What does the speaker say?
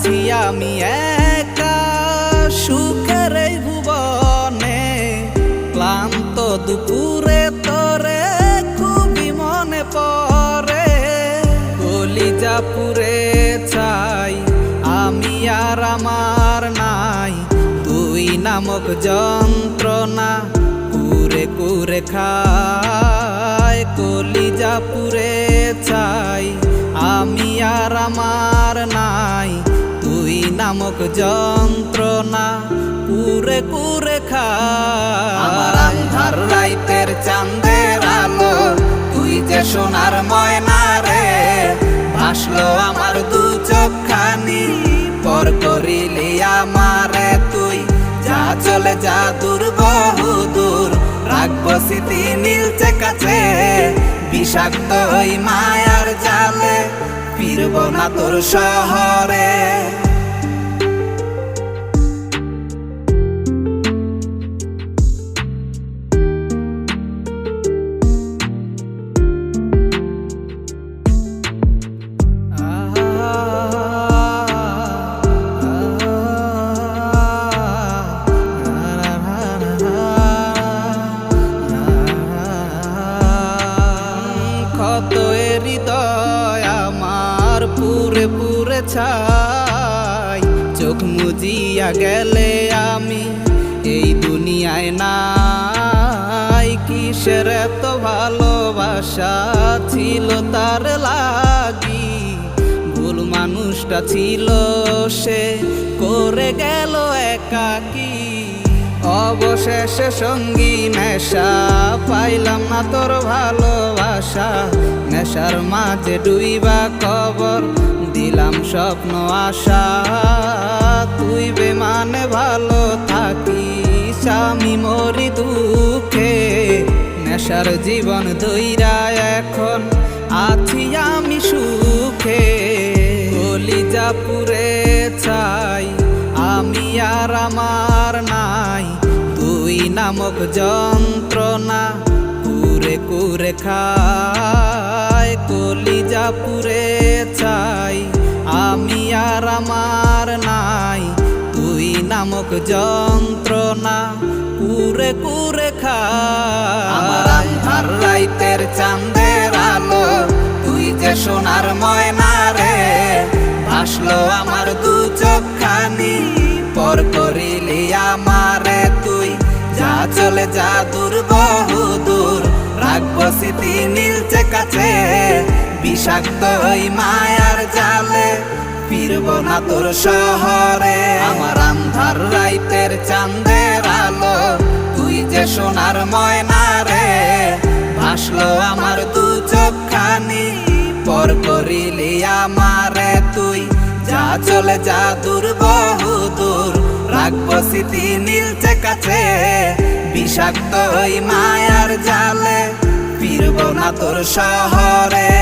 আছি আমি একা সুখের এই ভুবনে, ক্লান্ত দুপুরে তোরে খুবই মনে পড়ে। কলিজা পুরে চাই আমি আর আমার নাই, তুই নামক যন্ত্রণা কুরে কুরে খায়। কলিজা পুরে চাই আমি আর আমার নাই, তুই নামক যন্ত্রণা কুরে কুরে খায়। আমার আন্ধার রাইতের চাঁদের আলো তুই যে সোনার ময়না রে, ভাসলো আমার দু চোখখানি পর করিলি আমারে তুই। যা চলে যা দূর বহু দূর, রাখবো স্মৃতি নীলচে কাছে। বিষাক্ত ওই মায়ার জালে ফিরবো না তোর শহরে। ক্ষত হৃদয় আমার পুরে পুরে ছাই, চোখ মুজিয়া গেলে আমি এই দুনিয়ায় নাই। কিসের এত ভালোবাসা ছিল তার লাগি, ভুল মানুষটা ছিল সে করে গেল একাকী। অবশেষে সঙ্গী নেশা পাইলাম না তোর ভালোবাসা, নেশার মাঝে ডুইবা কবর দিলাম স্বপ্ন আশা। তুই বেমানে ভালো থাকিস আমি মরি দুঃখে, নেশার জীবন দইরা এখন আছি আমি সুখে। কলিজা পুরে চাই আমি আর আমার নাই, তুই নামক যন্ত্রণা কুরে কুরে খায়। কলিজা পুরে চাই আমি আর আমার নাই, তুই নামক যন্ত্রণা কুরে কুরে খায়। আমার আন্ধার রাইতের চাঁদের আলো তুই যে সোনার ময়না রে, ভাসলো আমার দু চোখখানি পর করিলি আমারে তুই। যা চলে যা দূর বহু দূর, রাখবো স্মৃতি নীলচে কাছে। বিষাক্ত ওই মায়ার জালে ফিরবো না তোর শহরে। আমার আন্ধার রাইতের চাঁদের আলো তুই যে সোনার ময়না রে, ভাসলো আমার দু চোখখানি পর করিলি আমারে তুই। যা চলে যা দূর বহু দূর, রাখবো স্মৃতি নীলচে কাছে। বিষাক্ত ওই মায়ার জালে ফিরবো না তোর শহরে।